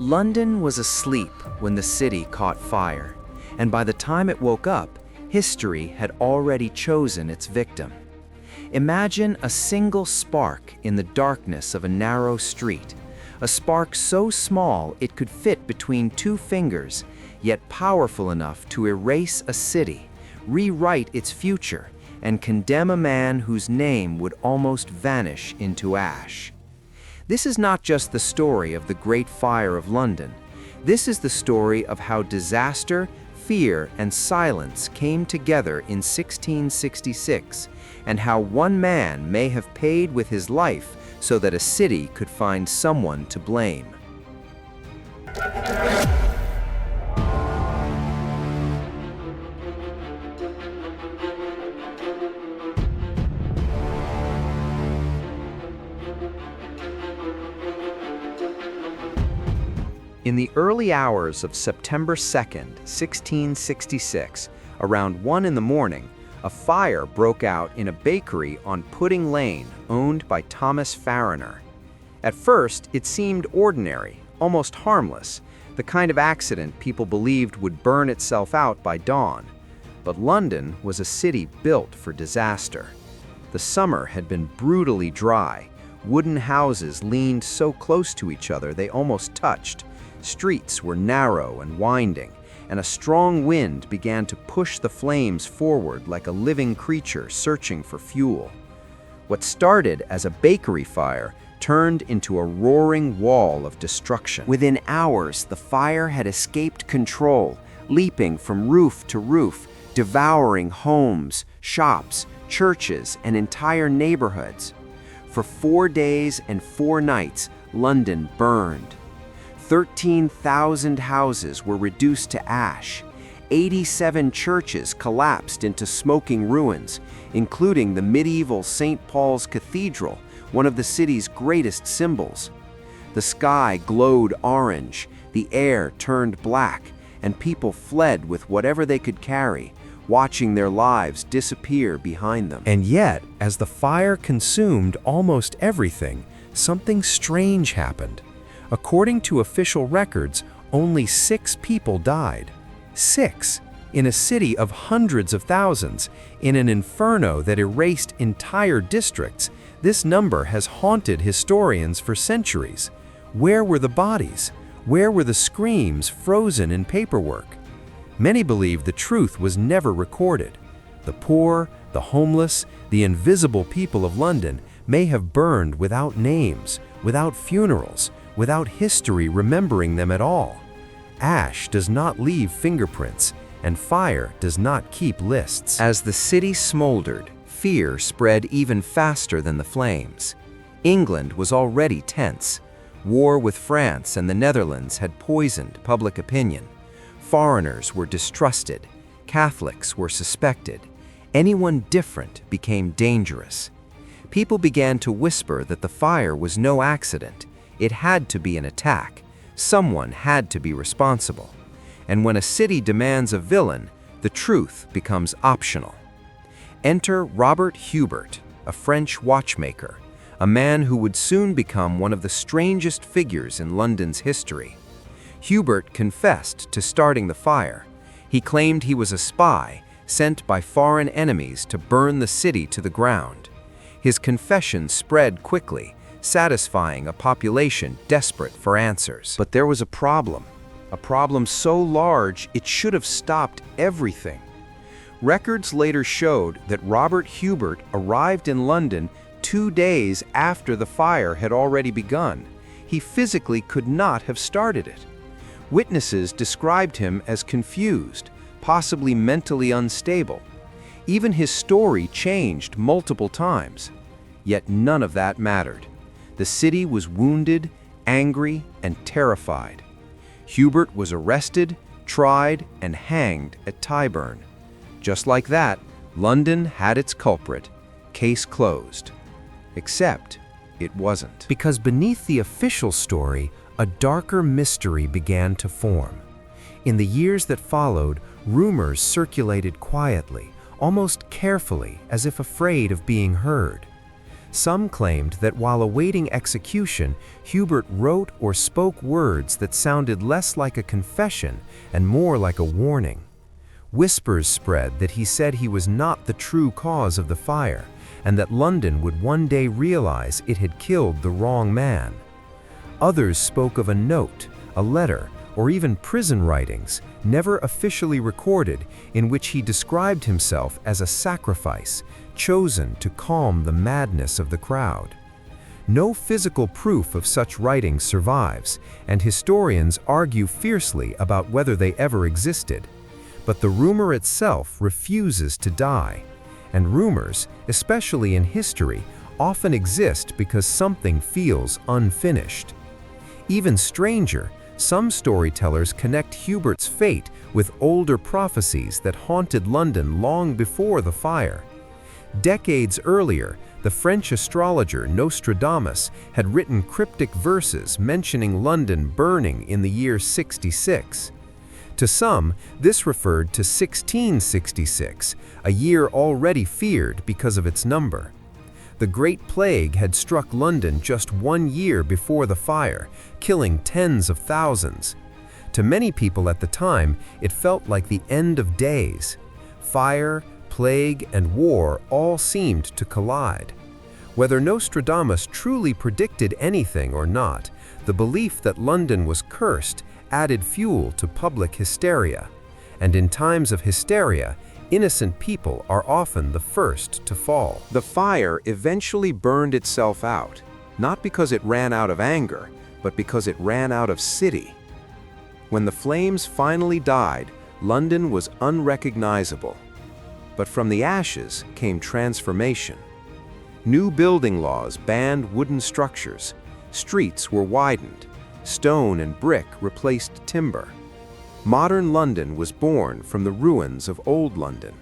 London was asleep when the city caught fire, and by the time it woke up, history had already chosen its victim. Imagine a single spark in the darkness of a narrow street, a spark so small it could fit between two fingers, yet powerful enough to erase a city, rewrite its future, and condemn a man whose name would almost vanish into ash. This is not just the story of the Great Fire of London. This is the story of how disaster, fear, and silence came together in 1666, and how one man may have paid with his life so that a city could find someone to blame. In the early hours of September 2nd, 1666, around 1 in the morning, a fire broke out in a bakery on Pudding Lane owned by Thomas Farriner. At first, it seemed ordinary, almost harmless, the kind of accident people believed would burn itself out by dawn. But London was a city built for disaster. The summer had been brutally dry. Wooden houses leaned so close to each other they almost touched. Streets were narrow and winding, and a strong wind began to push the flames forward like a living creature searching for fuel. What started as a bakery fire turned into a roaring wall of destruction. Within hours, the fire had escaped control, leaping from roof to roof, devouring homes, shops, churches, and entire neighborhoods. For 4 days and 4 nights, London burned. 13,000 houses were reduced to ash. 87 churches collapsed into smoking ruins, including the medieval St. Paul's Cathedral, one of the city's greatest symbols. The sky glowed orange, the air turned black, and people fled with whatever they could carry, watching their lives disappear behind them. And yet, as the fire consumed almost everything, something strange happened. According to official records, only 6 people died. 6! In a city of hundreds of thousands, in an inferno that erased entire districts. This number has haunted historians for centuries. Where were the bodies? Where were the screams frozen in paperwork? Many believe the truth was never recorded. The poor, the homeless, the invisible people of London may have burned without names, without funerals, without history remembering them at all. Ash does not leave fingerprints, and fire does not keep lists. As the city smoldered, fear spread even faster than the flames. England was already tense. War with France and the Netherlands had poisoned public opinion. Foreigners were distrusted. Catholics were suspected. Anyone different became dangerous. People began to whisper that the fire was no accident. It had to be an attack. Someone had to be responsible. And when a city demands a villain, the truth becomes optional. Enter Robert Hubert, a French watchmaker, a man who would soon become one of the strangest figures in London's history. Hubert confessed to starting the fire. He claimed he was a spy sent by foreign enemies to burn the city to the ground. His confession spread quickly, satisfying a population desperate for answers. But there was a problem so large it should have stopped everything. Records later showed that Robert Hubert arrived in London 2 days after the fire had already begun. He physically could not have started it. Witnesses described him as confused, possibly mentally unstable. Even his story changed multiple times. Yet none of that mattered. The city was wounded, angry, and terrified. Hubert was arrested, tried, and hanged at Tyburn. Just like that, London had its culprit. Case closed. Except it wasn't. Because beneath the official story, a darker mystery began to form. In the years that followed, rumors circulated quietly, almost carefully, as if afraid of being heard. Some claimed that while awaiting execution, Hubert wrote or spoke words that sounded less like a confession and more like a warning. Whispers spread that he said he was not the true cause of the fire, and that London would one day realize it had killed the wrong man. Others spoke of a note, a letter, or even prison writings, never officially recorded, in which he described himself as a sacrifice, chosen to calm the madness of the crowd. No physical proof of such writings survives, and historians argue fiercely about whether they ever existed. But the rumor itself refuses to die, and rumors, especially in history, often exist because something feels unfinished. Even stranger, some storytellers connect Hubert's fate with older prophecies that haunted London long before the fire. Decades earlier, the French astrologer Nostradamus had written cryptic verses mentioning London burning in the year 66. To some, this referred to 1666, a year already feared because of its number. The Great Plague had struck London just 1 year before the fire, killing tens of thousands. To many people at the time, it felt like the end of days. Fire, plague, and war all seemed to collide. Whether Nostradamus truly predicted anything or not, the belief that London was cursed added fuel to public hysteria. And in times of hysteria, innocent people are often the first to fall. The fire eventually burned itself out, not because it ran out of anger, but because it ran out of city. When the flames finally died, London was unrecognizable. But from the ashes came transformation. New building laws banned wooden structures, streets were widened, stone and brick replaced timber. Modern London was born from the ruins of old London.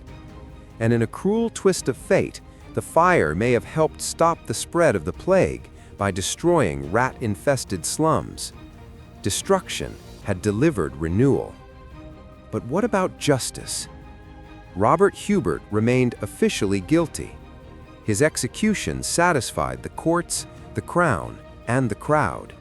And in a cruel twist of fate, the fire may have helped stop the spread of the plague by destroying rat-infested slums. Destruction had delivered renewal. But what about justice? Robert Hubert remained officially guilty. His execution satisfied the courts, the crown, and the crowd.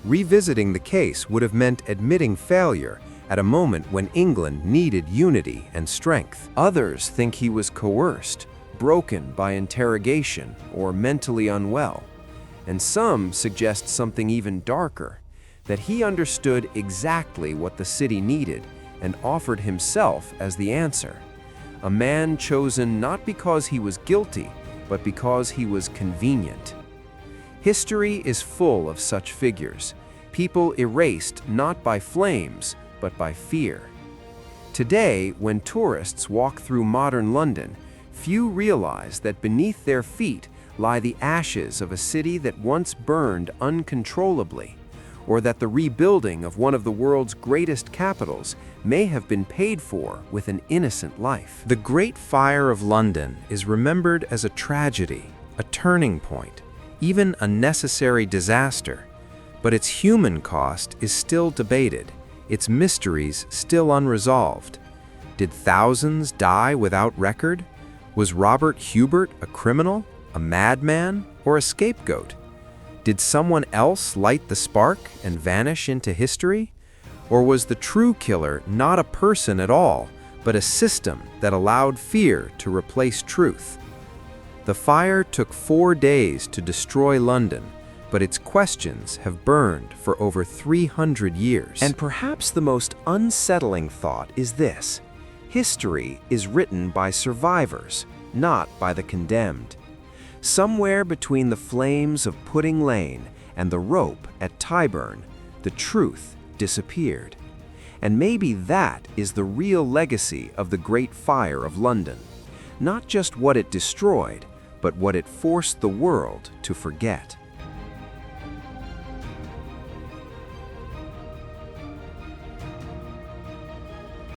Revisiting the case would have meant admitting failure at a moment when England needed unity and strength. Others think he was coerced, broken by interrogation, or mentally unwell. And some suggest something even darker, that he understood exactly what the city needed and offered himself as the answer. A man chosen not because he was guilty, but because he was convenient. History is full of such figures, people erased not by flames, but by fear. Today, when tourists walk through modern London, few realize that beneath their feet lie the ashes of a city that once burned uncontrollably, or that the rebuilding of one of the world's greatest capitals may have been paid for with an innocent life. The Great Fire of London is remembered as a tragedy, a turning point, even a necessary disaster, but its human cost is still debated, its mysteries still unresolved. Did thousands die without record? Was Robert Hubert a criminal, a madman, or a scapegoat? Did someone else light the spark and vanish into history? Or was the true killer not a person at all, but a system that allowed fear to replace truth? The fire took 4 days to destroy London, but its questions have burned for over 300 years. And perhaps the most unsettling thought is this: history is written by survivors, not by the condemned. Somewhere between the flames of Pudding Lane and the rope at Tyburn, the truth disappeared. And maybe that is the real legacy of the Great Fire of London. Not just what it destroyed, but what it forced the world to forget.